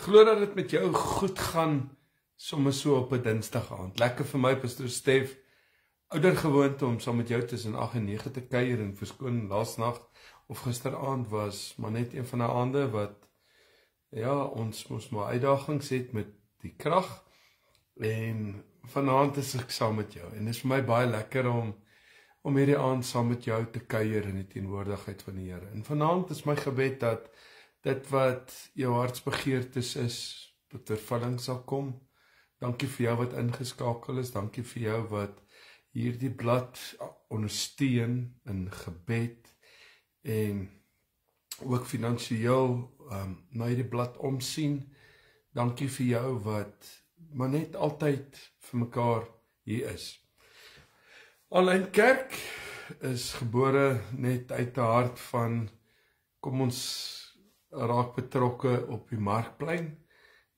Glo dat dit met jou goed gaan sommer so op 'n Dinsdag aand. Lekker vir my, Pastor Stef. Ouer gewoonte om saam met jou tussen 8 en 9 te kuier en verskoon laasnag of gisteraand was maar net een van die aande wat ons moes maar uitdagings het met die krag. En vanaand is ek saam met jou en dit is vir my baie lekker om hierdie aand saam met jou te kuier in die teenwoordigheid van die Here. En vanaand is my gebed dat dit wat jou hartsbegeertes is, tot vervulling sal kom. Dankie vir jou wat ingeskakel is, dankie vir jou wat hierdie blad ondersteun in gebed en ook finansiëel na hierdie blad omsien. Dankie vir jou wat maar net altyd vir mekaar hier is. Aanlyn Kerk is gebore net uit die hart van kom ons raak betrokke op die Markplein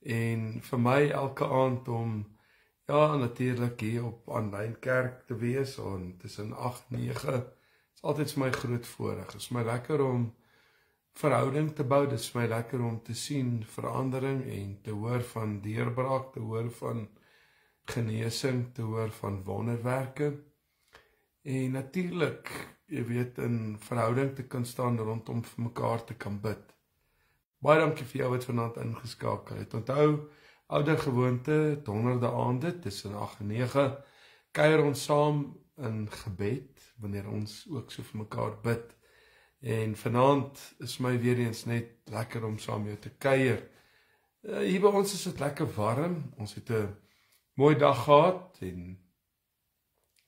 en vir my elke aand om natuurlik hier op Aanlyn Kerk te wees en tussen 8 en 9 is altyd vir my groot voorreg. Dit is my lekker om verhouding te bou, dit is my lekker om te sien verandering en te hoor van deurbraak, te hoor van genesing, te hoor van wonderwerke en natuurlik, jy weet, in verhouding te kan staan rondom vir mekaar te kan bid. Baie dankie vir jou wat vanaand ingeskakel het. Onthou, ouer gewoonte, donderde aande tussen 8 en 9, kuier ons saam in gebed, wanneer ons ook so vir mekaar bid. En vanaand is my weer eens net lekker om saam jou te kuier. Hier by ons is dit lekker warm, ons het 'n mooi dag gehad en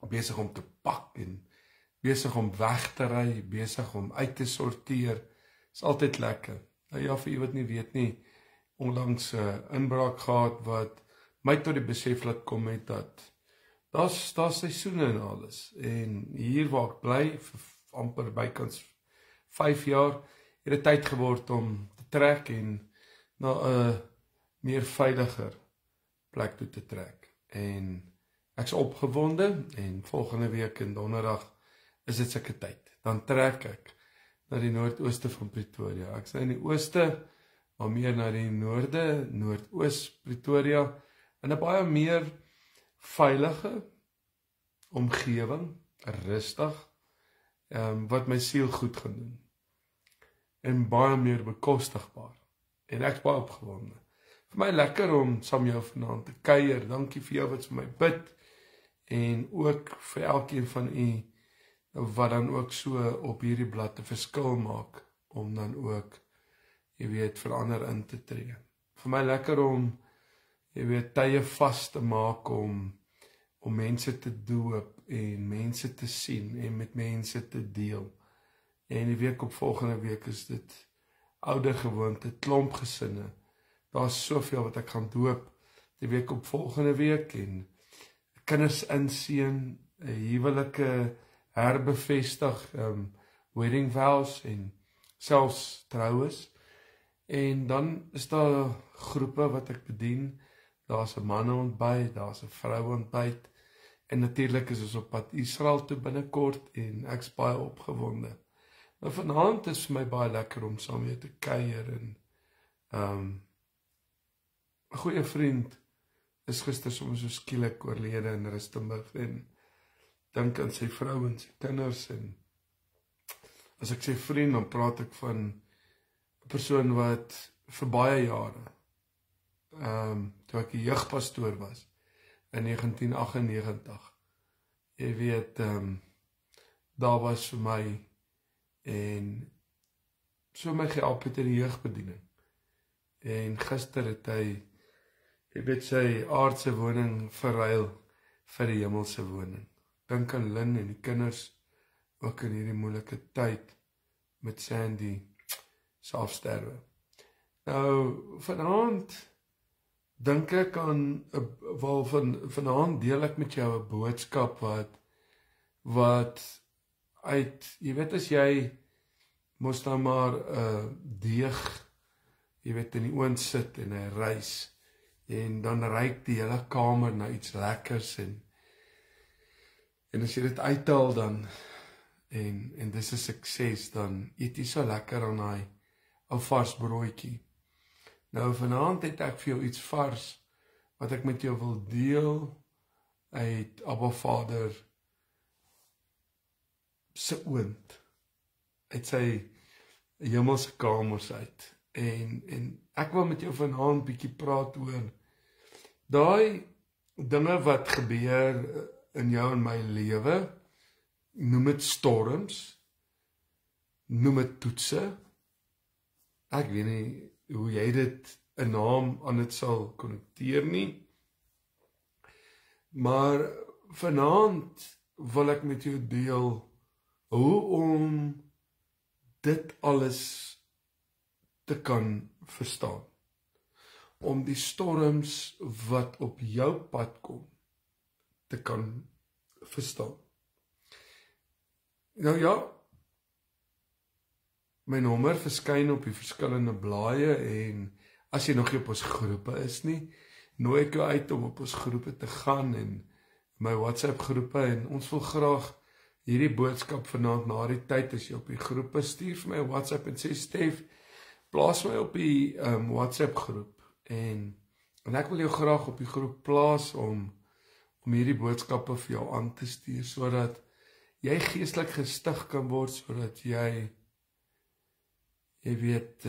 besig om te pak en besig om weg te ry, besig om uit te sorteer. Is altyd lekker. Nou vir u wat nie weet nie, onlangs 'n inbraak gehad wat my tot die besef laat kom het dat daar's seisoene en alles. En hier waar ek bly vir amper bykans 5 jaar, het dit tyd geword om te trek en na 'n meer veiliger plek toe te trek. En ek's opgewonde en volgende week in donderdag is dit sulke tyd. Dan trek ek na die noordooste van Pretoria. Ek is in die ooste, maar meer na die noorde, noordoos Pretoria, in 'n baie meer veilige omgewing, rustig, wat my siel goed gaan doen. En baie meer bekostigbaar. En ek is baie opgewonde. Vir my lekker om saam jou vanaand te kuier. Dankie vir jou wat vir my bid. En ook vir elkeen van u wat dan ook so op hierdie blad 'n verskil maak, om dan ook, jy weet, verander in te tree. Vir my lekker om, jy weet, tye vas te maak om mense te doop en mense te sien en met mense te deel. En die week op volgende week is dit ouer gewoonte, klomp gesinne. Daar's soveel wat ek gaan doop die week op volgende week en kinders inseën, huwelike herbevestig, wedding vows en selfs troues. En dan is daar groepe wat ek bedien. Daar's 'n manne ontbyt, daar's 'n vroue ontbyt. En natuurlik is ons op pad Israel toe binnekort en ek's baie opgewonde. Nou vanaand is vir my baie lekker om saam mee te kuier en 'n goeie vriend is gister soms so skielik oorlede in Rustenburg en dink aan sy vrou en sy kinders en as ek sê vriend, dan praat ek van 'n persoon wat vir baie jare, toe ek 'n jeugpastoor was in 1998, jy weet, daar was vir my en so my gehelp het in die jeugbediening. En gister het hy, jy weet, sy aardse woning verruil vir die hemelse woning. Dink aan Lynn en die kinders, ook in hierdie moeilike tyd met Sandy se afsterwe. Nou, vanaand dink ek aan, vanaand deel ek met jou 'n boodskap wat uit, jy weet, as jy moes dan maar 'n deeg, jy weet, in die oond sit en hy rys, en dan ruik die hele kamer na iets lekkers en as jy dit uithaal dan en dis 'n sukses, dan eet jy so lekker aan daai ou vars broodjie. Nou vanaand het ek vir jou iets vars wat ek met jou wil deel uit Abba Vader se oond, uit sy hemelse kamers uit. En ek wil met jou vanaand bietjie praat oor daai dinge wat gebeur in jou en my lewe, noem dit storms, noem dit toetse. Ek weet nie hoe jy dit 'n naam aan dit sal konnekteer nie. Maar vanaand wil ek met jou deel hoe om dit alles te kan verstaan. Om die storms wat op jou pad kom te kan verstaan. Nou ja, my nommer verskyn op die verskillende blaaie en as jy nog nie op ons groepe is nie, nooi ek jou uit om op ons groepe te gaan en my WhatsApp groepe en ons wil graag hierdie boodskap vanaand na die tyd as jy op die groepe stuur vir my WhatsApp en sê Stef, plaas my op die WhatsApp groep en ek wil jou graag op die groep plaas om hierdie boodskappe vir jou aan te stuur sodat jy geestelik gestig kan word sodat jy weet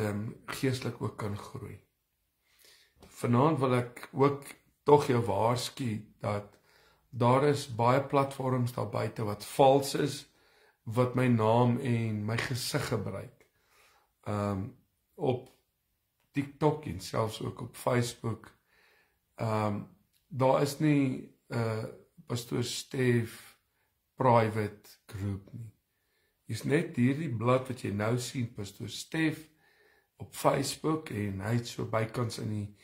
geestelik ook kan groei. Vanaand wil ek ook tog jou waarsku dat daar is baie platforms daar buite wat vals is, wat my naam en my gesig gebruik. Op TikTok en selfs ook op Facebook. Daar is nie Pastoor Stef private groep nie. Dis net hierdie blad wat jy nou sien, Pastoor Stef op Facebook en hy het so bykans in die,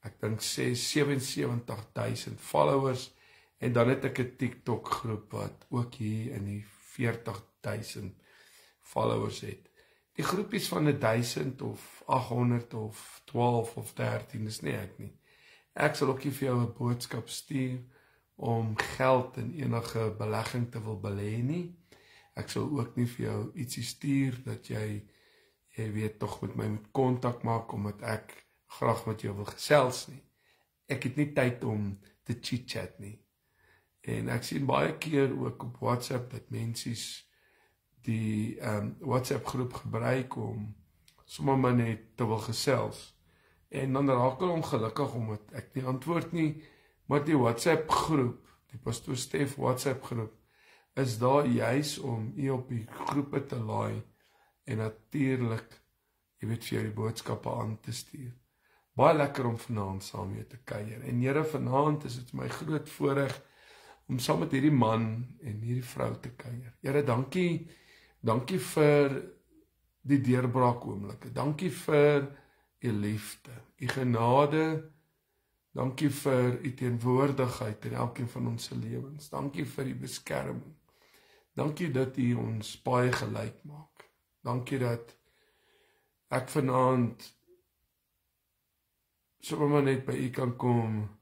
ek dink 77,000 followers en dan het ek 'n TikTok groep wat ook hier in die 40,000 followers het. Die groepies van 1000 of 800 of 12 of 13 is nie ek nie. Ek sal ook nie vir jou 'n boodskap stuur om geld in enige belegging te wil belê nie. Ek sal ook nie vir jou ietsie stuur dat jy weet tog met my moet kontak maak omdat ek graag met jou wil gesels nie. Ek het nie tyd om te chit-chat nie. En ek sien baie keer ook op WhatsApp dat mense die WhatsApp groep gebruik om sommer maar net te wil gesels. En dan raak hulle ongelukkig omdat ek nie antwoord nie, maar die WhatsApp groep, die Pastoor Stef WhatsApp groep, is daar juis om u op die groepe te laai en natuurlik, jy weet, vir jou die boodskappe aan te stuur. Baie lekker om vanaand saam mee te kuier. En Here, vanaand is dit my groot voorreg om saam met hierdie man en hierdie vrou te kuier. Here, dankie vir die deurbraak oomblikke. Dankie vir u liefde, u genade. Dankie vir u teenwoordigheid in elkeen van ons se lewens. Dankie vir u beskerming. Dankie dat u ons baie gelyk maak. Dankie dat ek vanaand sommer net by u kan kom.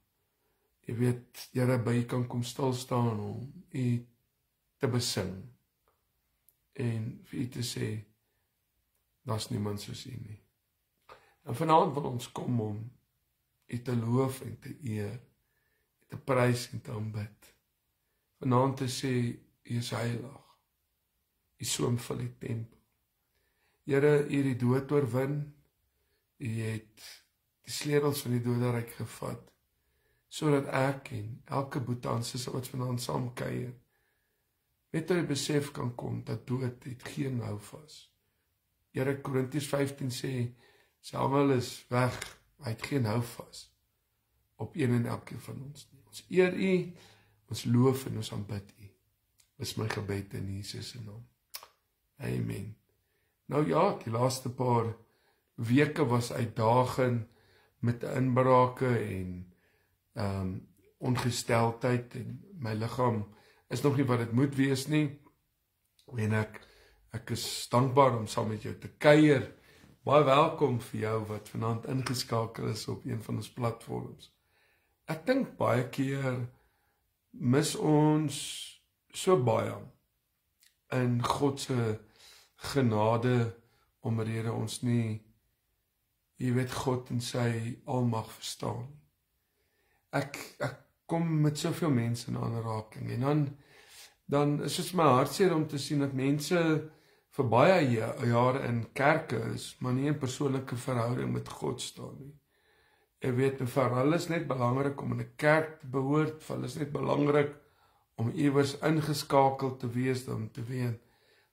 Jy weet, Here, by u kan kom stil staan om u te besing. En vir u te sê, daar's niemand soos u nie. En vanaand wil ons kom om u te loof en te eer, te prys en te aanbid. Vanaand te sê, u is heilig. U soem vul die tempel. Here, u het die dood oorwin. U het die sleutels van die doderyk gevat, sodat ek en elke boetie en sussie wat vanaand saam kuier, met die besef kan kom dat dood het geen houvas. Here, Korintiërs 15 sê, Samuel is weg, hy het geen houvas op een en elkeen van ons nie. Ons eer u, ons loof en ons aanbid u. Dis my gebed in Jesus se naam. Amen. Nou ja, die laaste paar weke was uitdagend met inbrake en ongesteldheid en my liggaam is nog nie wat dit moet wees nie. En ek is dankbaar om saam met jou te kuier. Baie welkom vir jou wat vanaand ingeskakel is op een van ons platforms. Ek dink baie keer mis ons so baie in God se genade omrede ons nie jy weet, God en sy almag verstaan. Ek kom met soveel mense in aanraking, en dan is dit my hartseer om te sien dat mense vir baie jare in kerke is, maar nie in persoonlike verhouding met God staan nie. Jy weet, vir hulle is net belangrik om in 'n kerk te behoort, vir hulle is net belangrik om iewers ingeskakel te wees, om te weet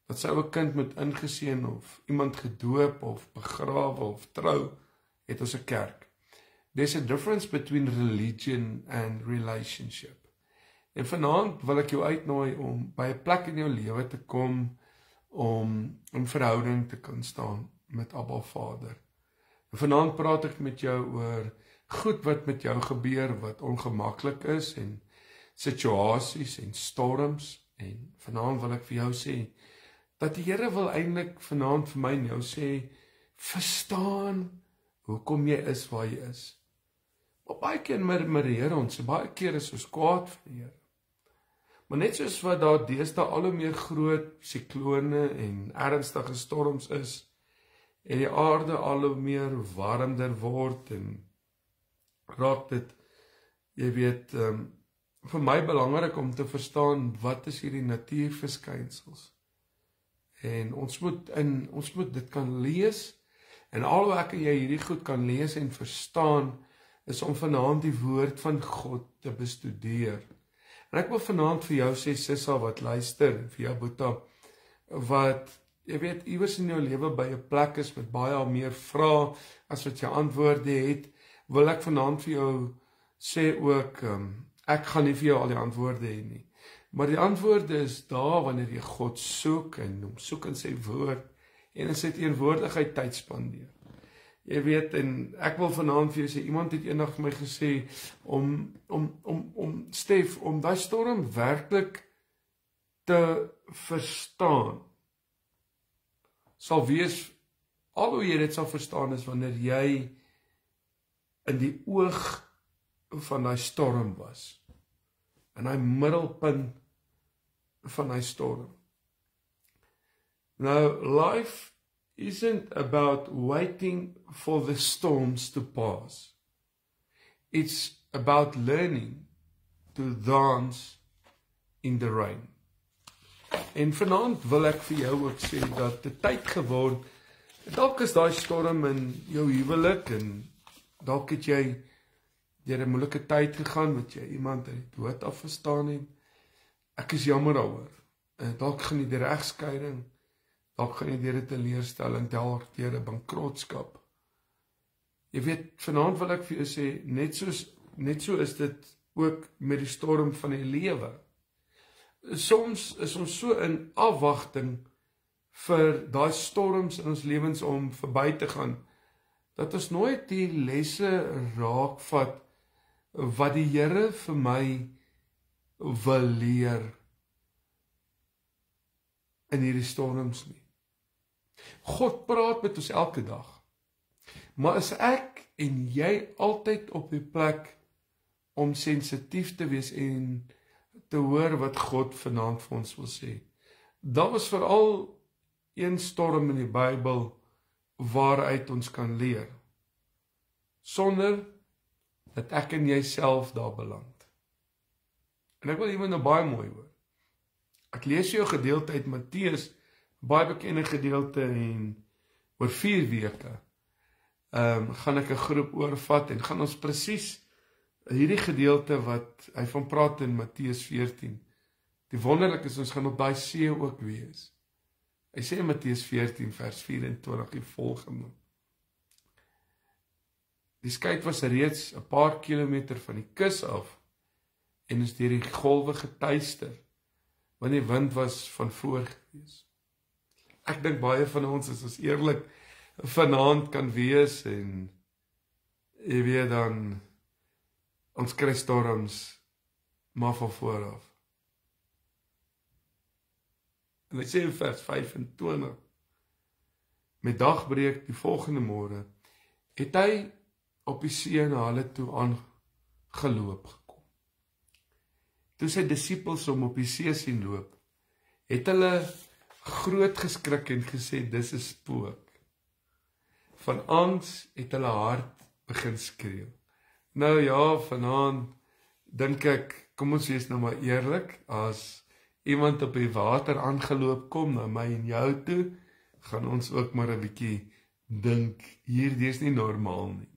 dat sy ou kind moet ingeseën of iemand gedoop of begrawe of trou, het ons 'n kerk. There's a difference between religion and relationship. En vanaand wil ek jou uitnooi om by 'n plek in jou lewe te kom om in verhouding te kan staan met Abba Vader. En vanaand praat ek met jou oor goed wat met jou gebeur, wat ongemaklik is, en situasies en storms, en vanaand wil ek vir jou sê, dat die Here wil eintlik vanaand vir my en jou sê, verstaan hoekom jy is waar jy is. Maar baie keer murmureer ons, baie keer is ons kwaad vir die Here. Maar net soos wat daar deesdae al hoe meer groot siklone en ernstige storms is, en die aarde al hoe meer warmer word, en raak dit, jy weet, vir my belangrik om te verstaan, wat is hierdie natuurverskynsels? En ons moet dit kan lees, en al hoe ek en jy hierdie goed kan lees en verstaan, is om vanaand die woord van God te bestudeer. En ek wil vanaand vir jou sê, Sissa wat luister, en vir jou Boeta, wat, jy weet, iewers in jou lewe by 'n plek is met baie meer vrae as wat jy antwoorde het, wil ek vanaand vir jou sê ook, ek gaan nie vir jou al die antwoorde hê nie. Maar die antwoorde is daar wanneer jy God soek en hom soek in sy woord en in sy teenwoordigheid tyd spandeer. Jy weet, en ek wil vanaand vir jou sê, iemand het eendag vir my gesê om Stef, om daai storm werklik te verstaan, sal wees, al hoe jy dit sal verstaan is wanneer jy in die oog van daai storm was, in daai middelpunt van daai storm. Now, life isn't about waiting for the storms to pass. It's about learning to dance in the rain. En vanaand wil ek vir jou ook sê dat die tyd geword, dalk is daai storm in jou huwelik, en dalk het jy deur 'n moeilike tyd gegaan, wat jy iemand uit die dood af verstaan het. Ek is jammer daaroor. Dalk gaan jy deur 'n egskeiding, dalk gaan jy deur 'n teleurstelling, dalk deur 'n bankrotskap. Jy weet, vanaand wil ek vir jou sê, net so is dit ook met die storm van die lewe. Soms is ons so in afwagting vir daai storms in ons lewens om verby te gaan, dat ons nooit die lesse raakvat wat die Here vir my wil leer in hierdie storms nie. God praat met ons elke dag, maar is ek en jy altyd op die plek om sensitief te wees en te hoor wat God vanaand vir ons wil sê? Daar was veral een storm in die Bybel waaruit ons kan leer, sonder dat ek en jy self daar beland. En ek wil iemand nou baie mooi hoor. Ek lees jou gedeelte uit Matteus, baie bekende gedeelte, en oor 4 weke gaan ek 'n groep oorvat en gaan ons presies hierdie gedeelte wat hy van praat in Matteus 14. Die wonderlik is, ons gaan op daai see ook wees. Hy sê in Matteus 14 vers 24 die volgende: Die skei was reeds 'n paar kilometer van die kus af en is deur die golwe getuister, want die wind was van voor gewees. Ek dink baie van ons, as ons eerlik vanaand kan wees, en jy weet dan, ons kry storms maar van vooraf. En hy sê in vers 25, met dagbreek die volgende môre, het hy op die see na hulle toe aangeloop gekom. Toe sy disippels hom op die see sien loop, het hulle groot geskrik en gesê, dis 'n spook. van angs het hulle hart begin skreeu. Nou ja, vanaand dink ek, kom ons wees nou maar eerlik, as iemand op die water aangeloop kom na my en jou toe, gaan ons ook maar 'n bietjie dink, hierdie is nie normaal nie.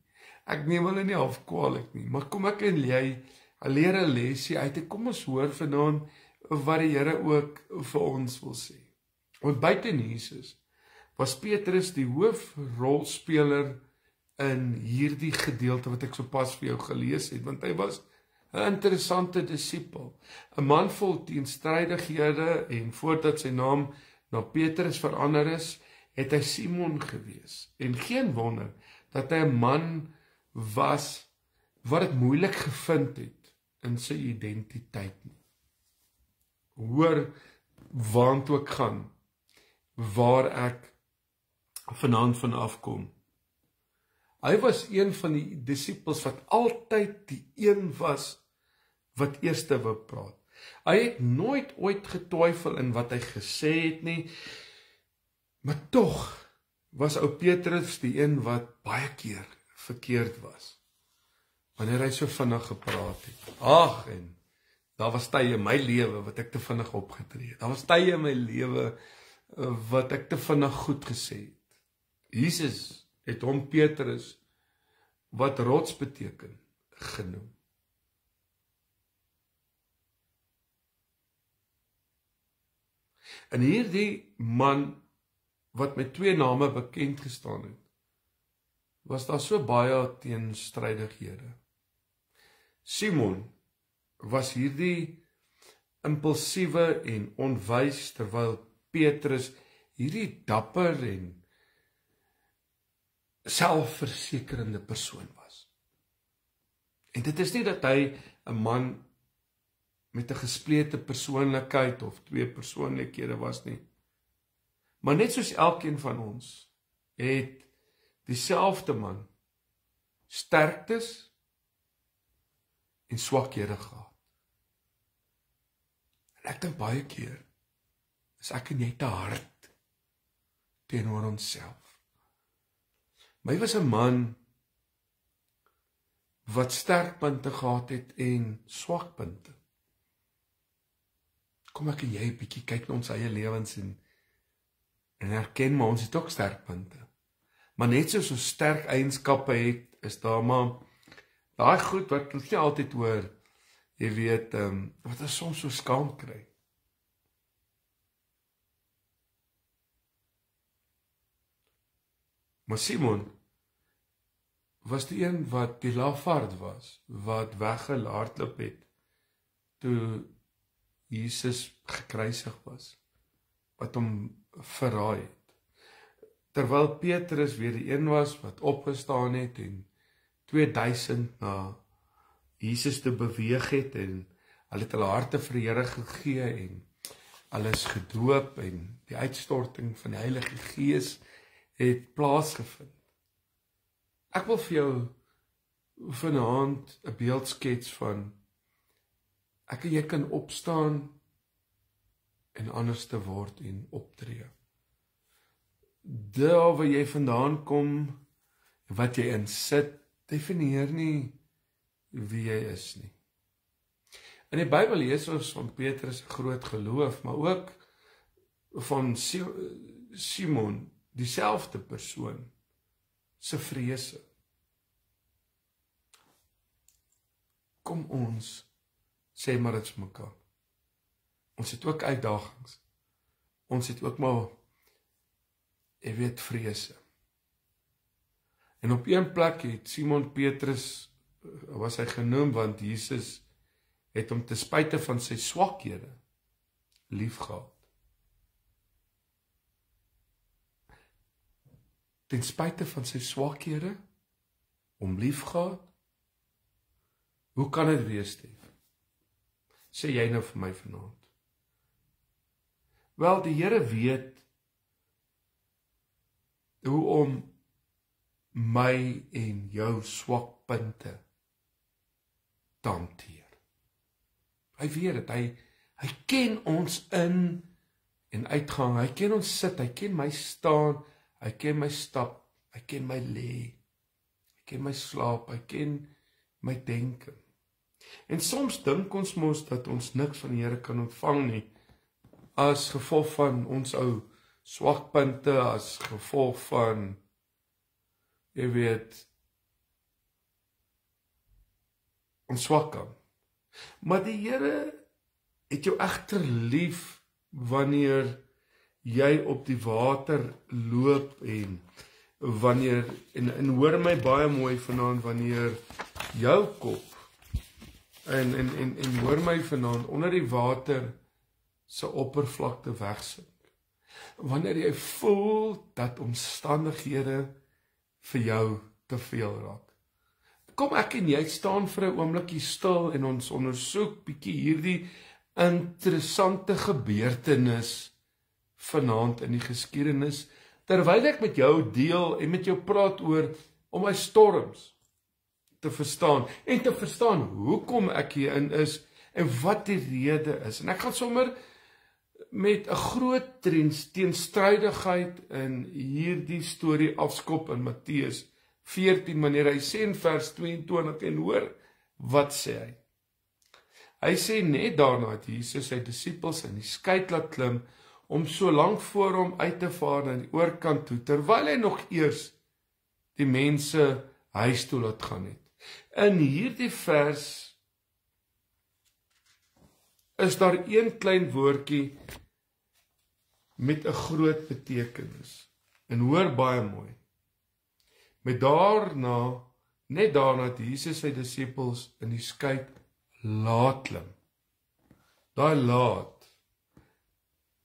Ek neem hulle nie afkwaliek nie, maar kom ek en jy leer 'n lesie uit en kom ons hoor vanaand wat die Here ook vir ons wil sê. Want buite Jesus was Petrus die hoofrolspeler in hierdie gedeelte wat ek sopas vir jou gelees het, want hy was 'n interessante disipel, 'n man vol teenstrydighede en voordat sy naam na Petrus verander is, het hy Simon gewees. En geen wonder dat hy 'n man was wat dit moeilik gevind het in sy identiteit nie. Hoor waantoe ek gaan, waar ek vanaand van afkom. Hy was een van die disippels wat altyd die een was wat eerste wou praat. Hy het nooit ooit getwyfel in wat hy gesê het nie, maar tog was ou Petrus die een wat baie keer verkeerd was, wanneer hy so vinnig gepraat het. Ag, en daar was tye in my lewe wat ek te vinnig opgetree het. Daar was tye in my lewe wat ek te vinnig goed gesê het. Jesus het hom Petrus, wat rots beteken, genoem. En hierdie man, wat met 2 name bekend gestaan het, was daar so baie teenstrydighede. Simon was hierdie impulsiewe en onwys, terwyl Petrus hierdie dapper en selfversekerende persoon was. En dit is nie dat hy 'n man met 'n gesplete persoonlikheid of 2 persoonlikhede was nie. Maar net soos elkeen van ons, het dieselfde man sterktes en swakhede gehad. En ek dink baie keer, is ek en jy te hard teenoor onsself. Maar hy was 'n man wat sterkpunte gehad het en swakpunte. Kom ek en jy 'n bietjie kyk na ons eie lewens en herken maar ons het ook sterkpunte. Maar net soos ons sterk eienskappe het, is daar maar daai goed wat ons nie altyd hoor, jy weet, wat ons soms so skaam kry. Maar Simon was die een wat die lafaard was, wat weggehardloop het, toe Jesus gekruisig was, wat hom verraai het. Terwyl Petrus weer die een was wat opgestaan het en 2000 na Jesus te beweeg het en hulle het hulle harte vir die Here gegee en hulle is gedoop en die uitstorting van die Heilige Gees het plaasgevind. Ek wil vir jou vanaand 'n beeld skets van ek en jy kan opstaan en anders te word en optree. Daar waar jy vandaan kom, wat jy in sit, definieer nie wie jy is nie. In die Bybel lees ons van Petrus 'n groot geloof, maar ook van Simon, dieselfde persoon, se vrese. Kom ons sê maar dit vir mekaar. Ons het ook uitdagings. Ons het ook maar, jy weet, vrese. En op een plek het Simon Petrus, was hy genoem, want Jesus het hom ten spyte van sy swakhede liefgehad. Ten spyte van sy swakhede, hom liefgehad. Hoe kan dit wees, Stef? Sê jy nou vir my vanaand? Wel, die Here weet hoe om my en jou swakpunte te hanteer. Hy weet dit, hy ken ons in en uitgang, hy ken ons sit, hy ken my staan, hy ken my stap, Hy ken my lê. Hy ken my slaap. Hy ken my denke. En soms dink ons mos dat ons niks van die Here kan ontvang nie, as gevolg van ons ou swakpunte, as gevolg van, jy weet, ons swak kant. Maar die Here het jou egter lief wanneer jy op die water loop en wanneer, en hoor my baie mooi vanaand, wanneer jou kop en hoor my vanaand onder die water se oppervlakte wegsink. Wanneer jy voel dat omstandighede vir jou te veel raak. Kom ek en jy staan vir 'n oombliekie stil en ons ondersoek bietjie hierdie interessante gebeurtenis vanaand in die geskiedenis, terwyl ek met jou deel en met jou praat oor om my storms te verstaan en te verstaan hoekom ek hierin is en wat die rede is. En ek gaan sommer met 'n groot teenstrydigheid in hierdie storie afskop in Matteus 14, wanneer hy sê in vers 22 en hoor, wat sê hy? Hy sê net daarna het Jesus sy disippels in die skei laat klim om so lank voor hom uit te vaar na die oorkant toe, terwyl hy nog eers die mense huis toe laat gaan het. In hierdie vers is daar een klein woordjie met 'n groot betekenis. En hoor baie mooi. Net daarna het Jesus sy disippels in die skei laat klim. Daai laat,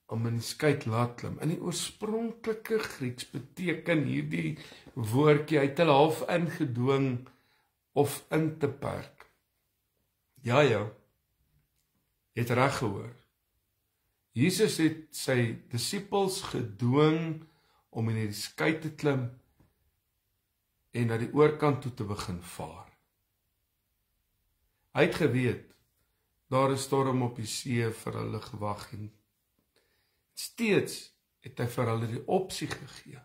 om in die skei laat klim. In die oorspronklike Grieks beteken hierdie woordjie, hy het hulle half ingedwing of in te perk. Ja, het reg gehoor. Jesus het sy disippels gedwing om in die skei te klim en na die oorkant toe te begin vaar. Hy het geweet, daar is storm op die see vir hulle gewag en steeds het hy vir hulle die opsie gegee.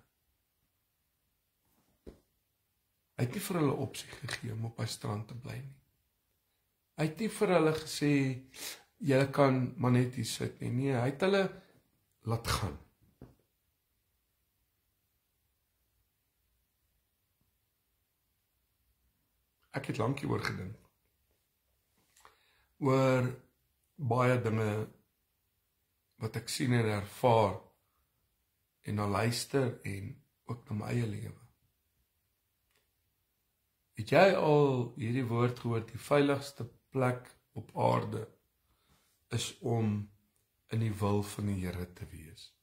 Hy het nie vir hulle opsie gegee om op hy strand te bly nie. Hy het nie vir hulle gesê, julle kan maar net hier sit nie. Nee, hy het hulle laat gaan. Ek het lank hieroor gedink. Oor baie dinge wat ek sien en ervaar en na luister en ook na my eie lewe. Het jy al hierdie woord gehoor, die veiligste plek op aarde is om in die wil van die Here te wees?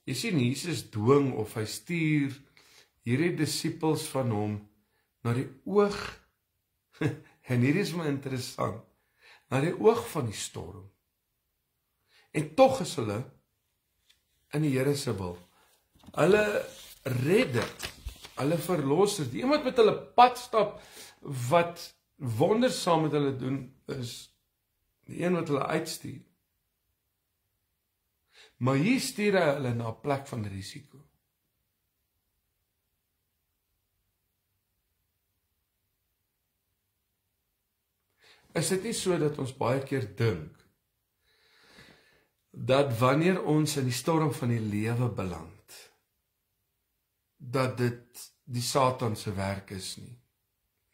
Jy sien, Jesus dwing of hy stuur hierdie disippels van hom na die oog, en hierdie is my interessant, na die oog van die storm. En tog is hulle in die Here se wil. Hulle redder, hulle verlosser, die iemand met hulle pad stap, wat wonders saam met hulle doen, is die een wat hulle uitstuur. Maar hier stuur hy hulle na 'n plek van risiko. Is dit nie so dat ons baie keer dink, dat wanneer ons in die storm van die lewe beland, dat dit die Satan se werk is nie?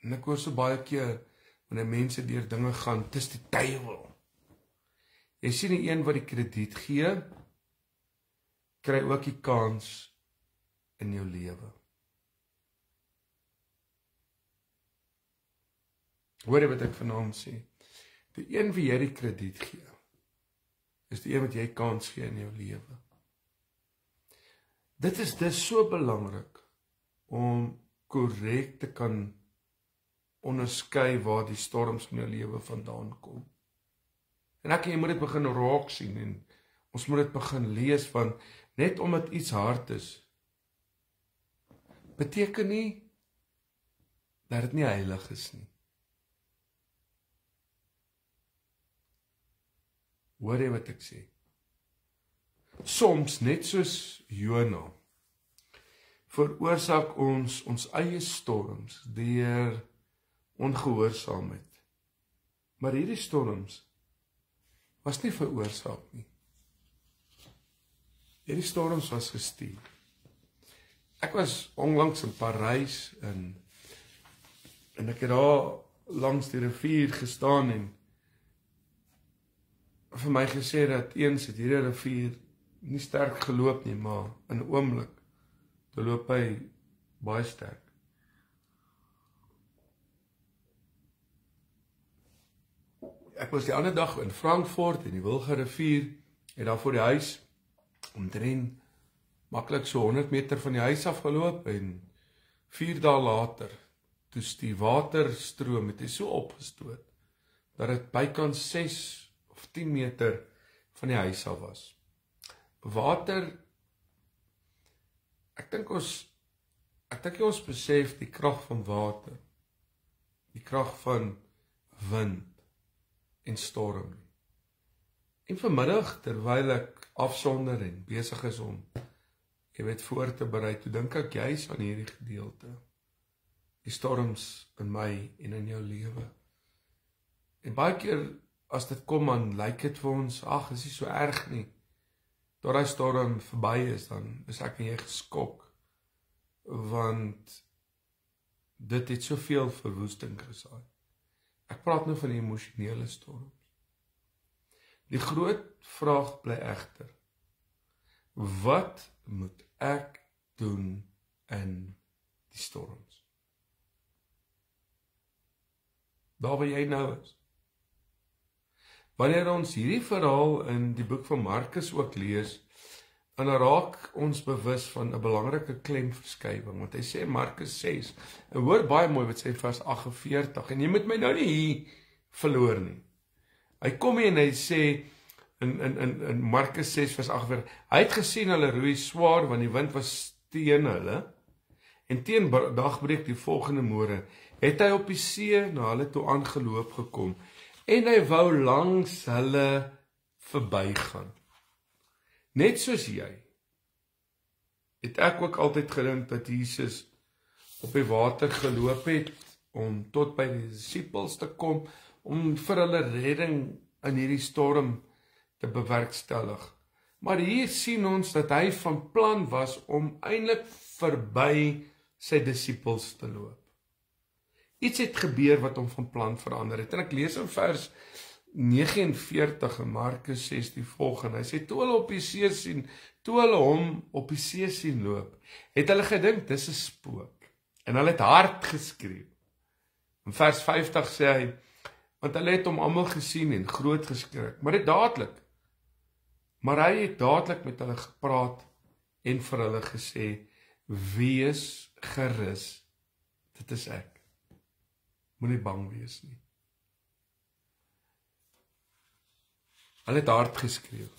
En ek hoor so baie keer, wanneer mense deur dinge gaan, dis die duiwel. Jy sien die een wat die krediet gee, kry ook die kans in jou lewe. Hoor jy wat ek vanaand sê? Die een wie jy die krediet gee, is die een wat jy kans gee in jou lewe. Dit is so belangrik om korrek te kan onderskei waar die storms in jou lewe vandaan kom. En ek en jy moet dit begin raak sien en ons moet dit begin lees, want net omdat iets hard is, beteken nie dat dit nie heilig is nie. Hoor jy wat ek sê? Soms, net soos Jona, veroorsaak ons eie storms deur ongehoorsaamheid. Maar hierdie storms was nie veroorsaak nie. Hierdie storms was gestuur. Ek was onlangs in Parys en ek het daar langs die rivier gestaan en vir my gesê dat eens het hierdie rivier nie sterk geloop nie, maar in 'n oomblik toe loop hy baie sterk. Ek was die ander dag in Frankfurt en die Wilge rivier het daar voor die huis omtrent maklik so 100 meter van die huis afgeloop en 4 dae later, toe die waterstroom het so opgestoot, dat het bykans 6 of 10 meter van die huis af was. Water, ek dink ons besef die krag van water, die krag van wind en storm. En vanmiddag, terwyl ek afsonder en besig is om voor te berei, toe dink ek juis aan hierdie gedeelte. Die storms in my en in jou lewe. En baie keer, as dit kom aan, lyk dit vir ons, ag, is nie so erg nie. Tot die storm verby is, dan is ek en jy geskok, want dit het soveel verwoesting gesaai. Ek praat nou van die emosionele storms. Die groot vraag bly egter, wat moet ek doen in die storms? Daar waar jy nou is. Wanneer ons hierdie verhaal in die boek van Markus ook lees, dan raak ons bewus van 'n belangrike klemverskywing, want hy sê in Markus 6, en hoor baie mooi wat sê vers 48, en jy moet my nou nie hier verloor nie. Hy kom hier en hy sê, in Markus 6 vers 48, hy het gesien hulle roei swaar, want die wind was teen hulle, en teen dagbreek die volgende môre, het hy op die see na hulle toe aangeloop gekom, en hy wou langs hulle verbygaan. Net soos jy, het ek ook altyd gedink dat Jesus op die water geloop het, om tot by die disippels te kom, om vir hulle redding in hierdie storm te bewerkstellig. Maar hier sien ons dat hy van plan was om eintlik verby sy disippels te loop. Iets het gebeur wat hom van plan verander het. En ek lees in vers 49 in Markus 6 die volgende. Hy sê, toe hulle op die see sien, toe hulle hom op die see sien loop, het hulle gedink, dis 'n spook. En hulle het hard geskreeu. In vers 50 sê hy, want hulle het hom almal gesien en groot geskrik. Maar hy het dadelik met hulle gepraat en vir hulle gesê, wees gerus, dit is ek. Moenie bang wees nie. Hulle het hard geskreeu.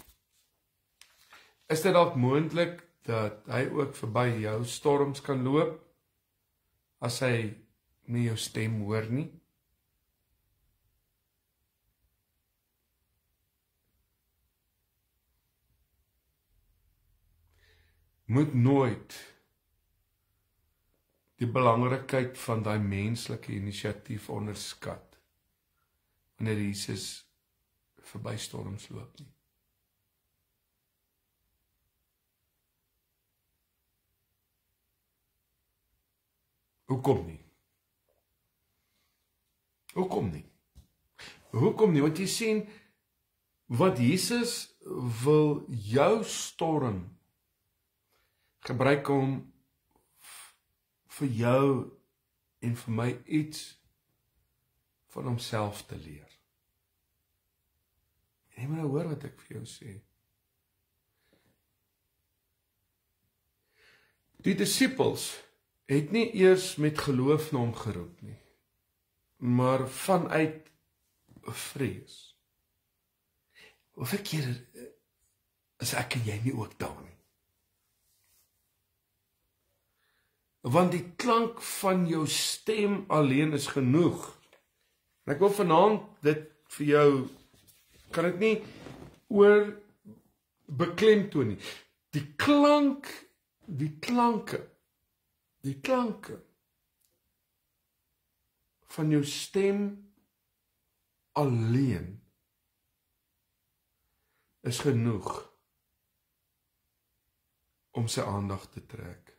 Is dit dalk moontlik dat hy ook verby jou storms kan loop, as hy nie jou stem hoor nie? Moet nooit die belangrikheid van daai menslike inisiatief onderskat, wanneer Jesus verby storms loop nie. Hoekom nie? Hoekom nie? Want jy sien, wat Jesus wil jou storm gebruik om vir jou en vir my iets van homself te leer. En jy moet nou hoor wat ek vir jou sê. Die disippels het nie eers met geloof na hom geroep nie, maar vanuit vrees. Hoeveel keer is ek en jy nie ook daar nie? Want die klank van jou stem alleen is genoeg. En ek wil vanaand dit vir jou, kan dit nie oor beklemtoon nie. Die klanke Die klanke van jou stem alleen is genoeg om sy aandag te trek.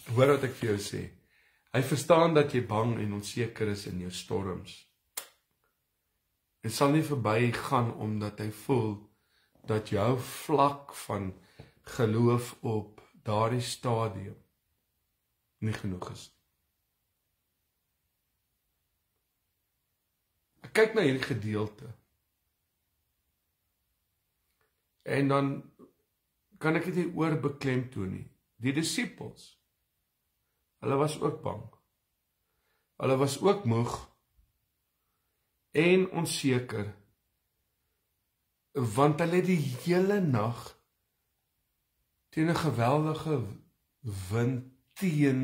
Hoor wat ek vir jou sê. Hy verstaan dat jy bang en onseker is in jou storms. Dit sal nie verby gaan omdat hy voel dat jou vlak van geloof op daardie stadium nie genoeg is. Ek kyk na hierdie gedeelte en dan kan ek dit nie oor beklemtoon nie. Die disippels, hulle was ook bang. Hulle was ook moeg en onseker, want hulle die hele nag teen 'n geweldige wind teen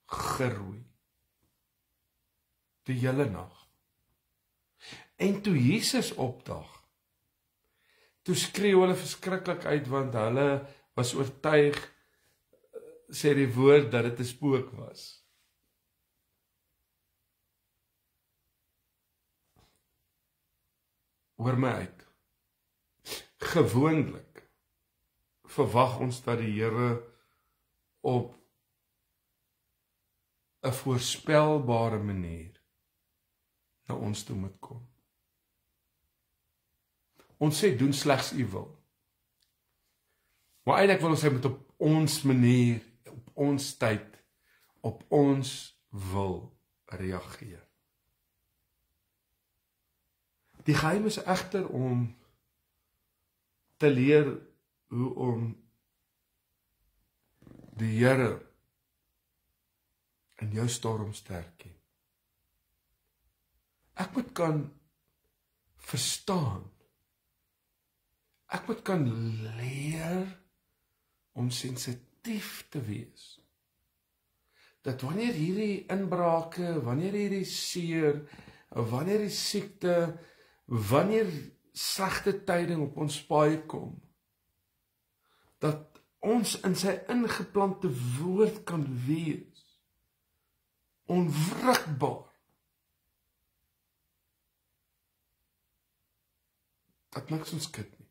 geroei. Die hele nag. En toe Jesus opdaag, toe skreeu hulle verskriklik uit, want hulle was oortuig, sê die woord, dat dit 'n spook was. Hoor my uit. Gewoonlik verwag ons dat die Here op 'n voorspelbare manier na ons toe moet kom. Ons sê doen slegs u wil. Maar eintlik wil ons hy moet op ons manier, op ons tyd, op ons wil reageer. Die geheim is egter om te leer hoe om die Here in jou storms te herken. Ek moet kan verstaan. Ek moet kan leer om sensitief te wees. Dat wanneer hierdie inbrake, wanneer hierdie seer, wanneer die siekte, wanneer slegte tyding op ons paai kom, dat ons in sy ingeplante woord kan wees, onwrikbaar, dat niks ons skud nie.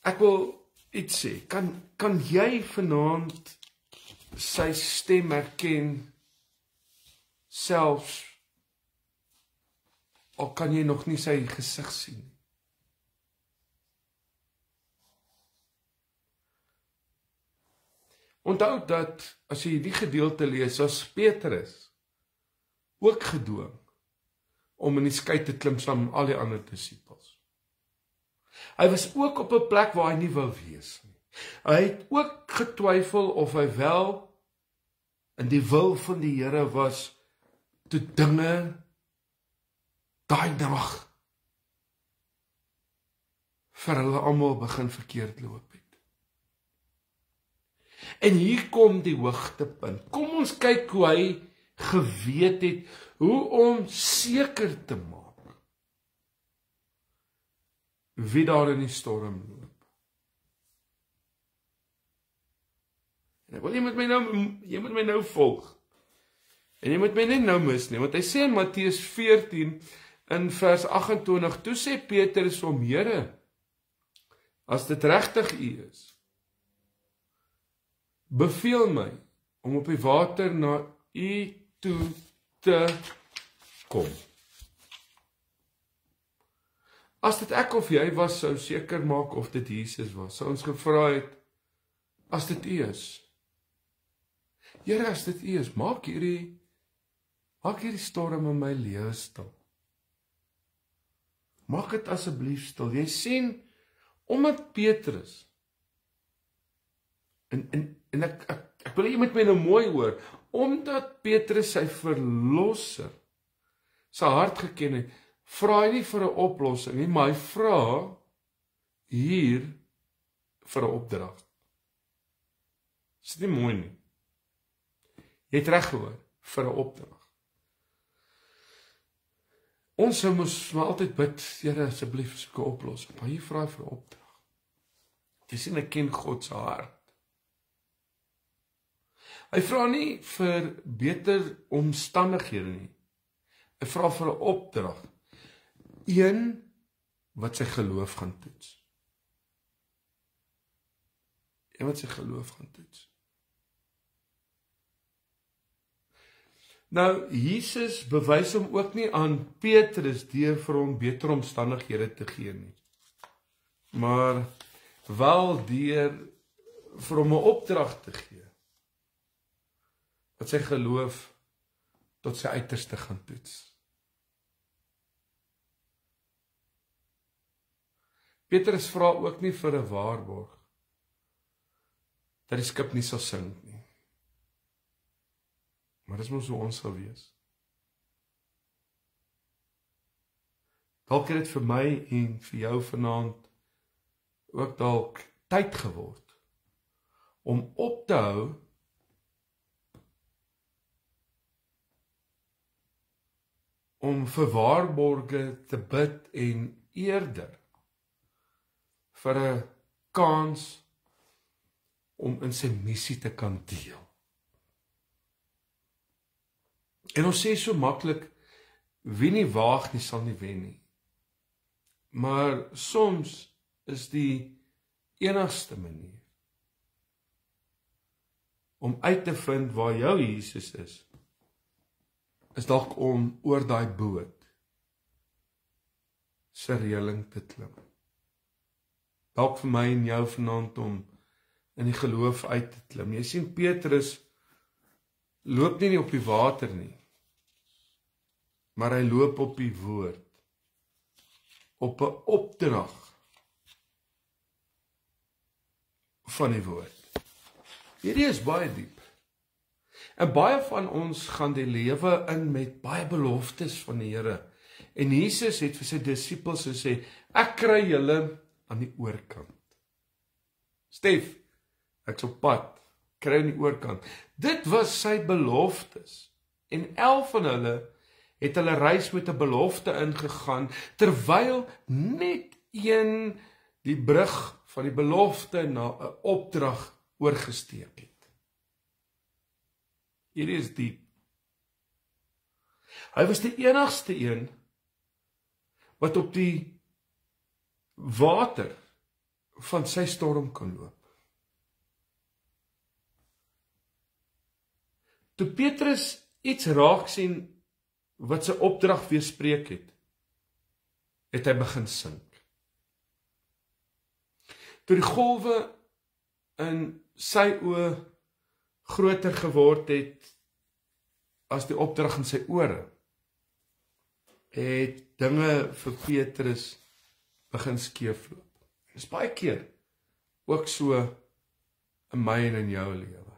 Ek wil iets sê, kan jy vanaand sy stem herken, selfs al kan jy nog nie sy gesig sien? Onthou dat, as jy die gedeelte lees, was Petrus ook gedwing om in die skei te klim saam met al die ander disippels. Hy was ook op 'n plek waar hy nie wou wees nie. Hy het ook getwyfel of hy wel in die wil van die Here was, toe dinge daai nag vir hulle almal begin verkeerd loop het. En hier kom die hoogtepunt. Kom ons kyk hoe hy geweet het, hoe om seker te maak wie daar in die storm loop. En ek wil jy moet my nou volg. En jy moet my net nou mis nie, want hy sê in Matteus 14 in vers 28, toe sê Petrus om Here, as dit regtig u is, beveel my om op die water na u toe te kom. As dit ek of jy was, sou seker maak of dit Jesus was. Sou ons gevra het, as dit u is. Here, as dit u is, maak hierdie storm in my lewe stil. Maak dit asseblief stil. Jy sien, omdat Petrus, en ek wil jy met my nou mooi hoor, omdat Petrus sy verlosser sy hart geken het, vra hy nie vir 'n oplossing nie, maar hy vra hier vir 'n opdrag. Is dit nie mooi nie? Jy het reg gehoor, vir 'n opdrag. Ons sou mos maar altyd bid, Here, asseblief soek 'n oplossing, maar hier vra hy vir 'n opdrag. Jy sien, ek ken God se hart. Hy vra nie vir beter omstandighede nie. Hy vra vir 'n opdrag. Een wat sy geloof gaan toets. Een wat sy geloof gaan toets. Nou, Jesus bewys hom ook nie aan Petrus deur vir hom beter omstandighede te gee nie. Maar wel deur vir hom 'n opdrag te gee. Wat sy geloof tot sy uiterste gaan toets. Petrus vra ook nie vir 'n waarborg dat die skip nie sal sink nie. Maar dis mos hoe ons sal wees. Dalk het dit vir my en vir jou vanaand ook dalk tyd geword om op te hou om vir waarborge te bid en eerder vir 'n kans om in sy missie te kan deel. En ons sê so maklik, wie nie waag nie, sal nie wen nie. Maar soms is die enigste manier om uit te vind waar jou Jesus is dalk om oor daai boot se reëling te klim. Dalk vir my en jou vanaand om in die geloof uit te klim. Jy sien, Petrus loop nie op die water nie, maar hy loop op die woord, op 'n opdrag van die woord. Hierdie is baie diep. En baie van ons gaan die lewe in met baie beloftes van die Here. En Jesus het vir sy disippels gesê, ek kry julle aan die oorkant. Stef, ek's op pad, kry aan die oorkant. Dit was sy beloftes. En 11 van hulle het hulle reis met 'n belofte ingegaan, terwyl net een die brug van die belofte na 'n opdrag oorgesteek het. Hierdie is diep. Hy was die enigste een wat op die water van sy storm kon loop. Toe Petrus iets raak sien wat sy opdrag weerspreek het hy begin sink. Toe die golwe in sy oë groter geword het as die opdrag in sy ore, het dinge vir Petrus begin skeefloop. Dis baie keer ook so in my en in jou lewe.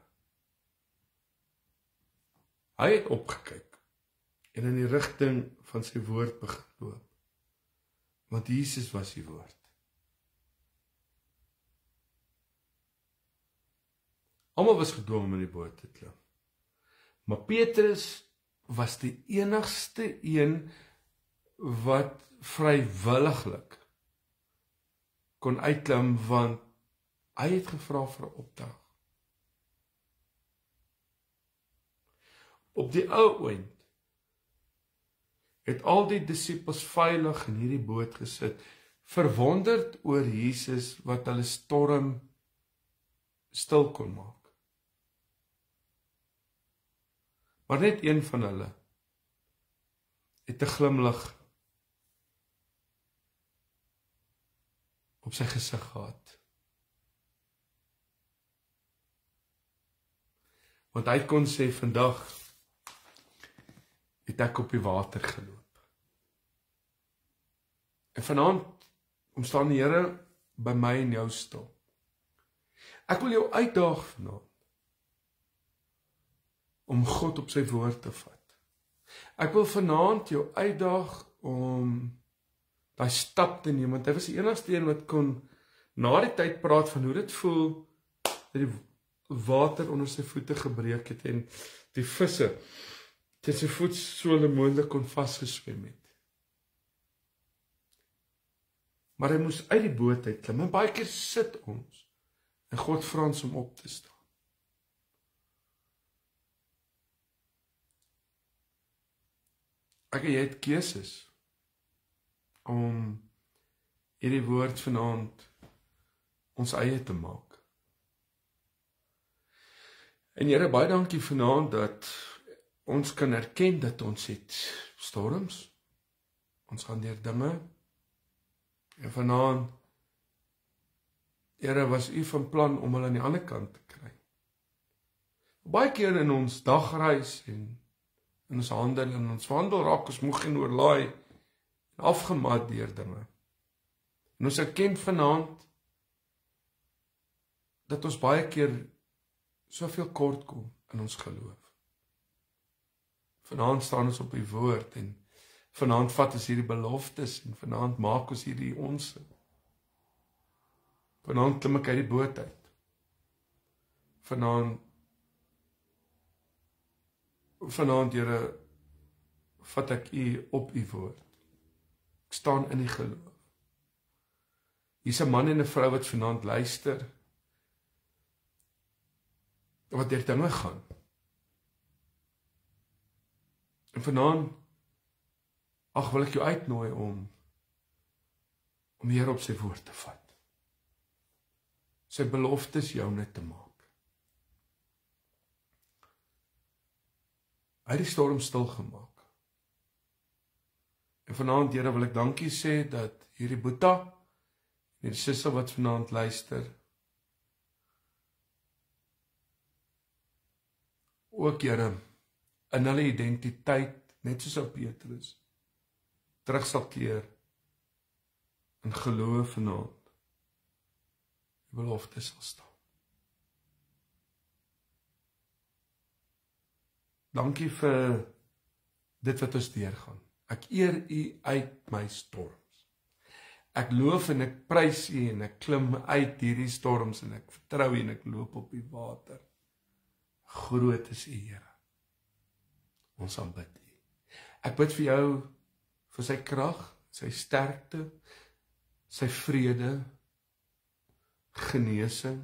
Hy het opgekyk en in die rigting van sy woord begin loop, want Jesus was die woord. Almal was gedwing om in die boot te klim, maar Petrus was die enigste een wat vrywilliglik kon uitklim, want hy het gevra vir 'n opdrag. Op die ou eind het al die disippels veilig in hierdie boot gesit, verwonderd oor Jesus wat hulle storm stil kon maak. Maar net een van hulle het 'n glimlag op sy gesig gehad. Want hy kon sê, vandag het ek op die water geloop. En vanaand staan die Here by my en jou stil. Ek wil jou uitdaag vanaand om God op sy woord te vat. Ek wil vanaand jou uitdaag om daai stap te neem, want hy was die enigste een wat kon na die tyd praat van hoe dit voel dat die water onder sy voete gebreek het en die visse teen sy voetsole moontlik kon vasgeswem het. Maar hy moes uit die boot uitklim, en baie keer sit ons, en God vra ons om op te staan. Ek en jy het keuses, om hierdie woord vanaand ons eie te maak. En Here, baie dankie vanaand dat ons kan erken dat ons het storms, ons gaan deur dinge, en vanaand, Here, was U van plan om hulle aan die ander kant te kry. Baie keer in ons dagreis en in ons handel en ons wandel raak ons moeg en oorlaai en afgemat deur dinge. En ons erken vanaand dat ons baie keer soveel kort kom in ons geloof. Vanaand staan ons op die woord en vanaand vat ons hierdie beloftes en vanaand maak ons hierdie onse. Vanaand klim ek uit die boot uit. Vanaand, Here, vat ek U op U woord. Ek staan in die geloof. Hier's 'n man en 'n vrou wat vanaand luister, wat deur dinge gaan. En vanaand, wil ek jou uitnooi om die Here op sy woord te vat. Sy beloftes joune te maak. Hy het die storm stil gemaak. En vanaand, Here, wil ek dankie sê dat hierdie Boeta en hierdie suster wat vanaand luister, ook, Here, in hulle identiteit, net soos op Petrus, terug sal keer in geloof vanaand. Die belofte sal staan. Dankie vir dit wat ons deurgaan. Ek eer U uit my storms. Ek loof en ek prys U en ek klim uit hierdie storms en ek vertrou U en ek loop op die water. Groot is U, Here. Ons aanbid U. Ek bid vir jou, vir sy krag, sy sterkte, sy vrede, genesing.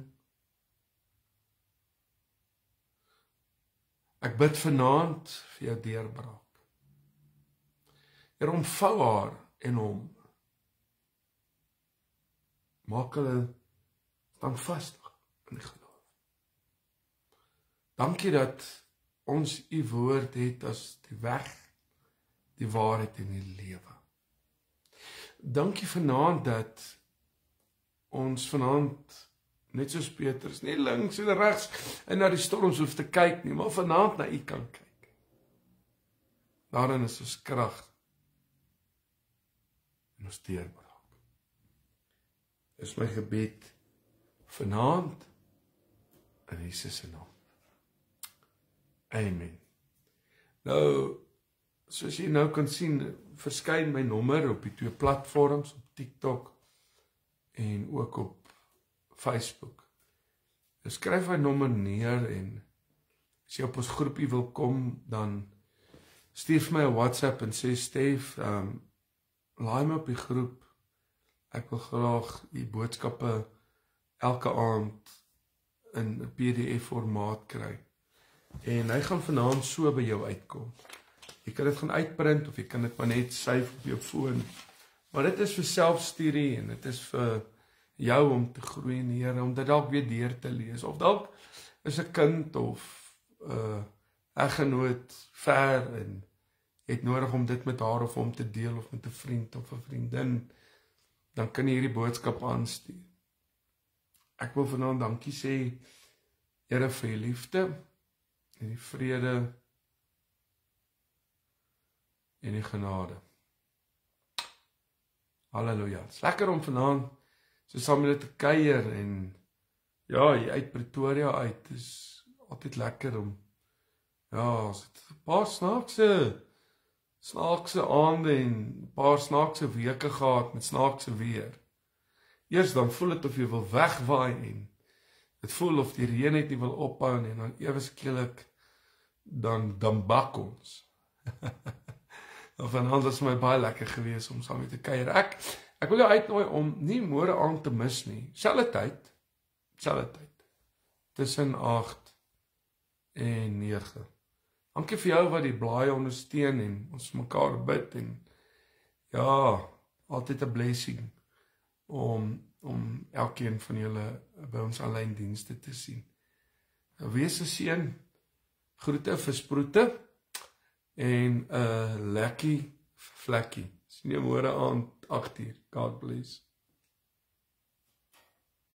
Ek bid vanaand vir jou deurbraak. Here, omvou haar en hom. Maak hulle standvastig in die geloof. Dankie dat ons U woord het as die weg, die waarheid en die lewe. Dankie vanaand dat ons vanaand, net soos Petrus, nie links en regs en na die storms hoef te kyk nie, maar vanaand na U kan kyk. Daarin is ons krag en ons deurbraak. Dis my gebed vanaand in Jesus se naam. Amen. Nou, soos jy nou kan sien, verskyn my nommer op die 2 platforms, op TikTok en ook op Facebook. Dus skryf my nommer neer en as jy op ons groepie wil kom, dan stuur vir my 'n WhatsApp en sê Stef, laai my op die groep. Ek wil graag die boodskappe elke aand in 'n PDF formaat kry. En hy gaan vanaand so by jou uitkom. Jy kan dit gaan uitprint of jy kan dit maar net save op jou foon. Maar dit is vir selfstudie en dit is vir jou om te groei in die Here, om dit dalk weer deur te lees. Of dalk is 'n kind of eggenoot ver en jy het nodig om dit met haar of hom te deel of met 'n vriend of 'n vriendin, dan kan jy hierdie boodskap aanstuur. Ek wil vanaand dankie sê, Here, vir die liefde en die vrede en die genade. Halleluja. Dit is lekker om vanaand so saam met dit te kuier en ja, hier uit Pretoria uit is altyd lekker om ons het 'n paar snaakse aande en 'n paar snaakse weke gehad met snaakse weer. Eers dan voel dit of jy wil wegwaai en dit voel of die reën net nie wil ophou en dan ewe skielik dan bak ons. Vanaand was my baie lekker gewees om saam met te kuier. Ek wil jou uitnooi om nie môre aand te mis nie. Selfde tyd. Tussen 8 en 9. Dankie vir jou wat die blaai ondersteun en ons mekaar bid en ja, altyd 'n blessing om elkeen van julle by ons aanlyn dienste te sien. Wees 'n seën, groete vir sproete en 'n lekker vlekkie. Sien jou môre aand 8:00. God bless.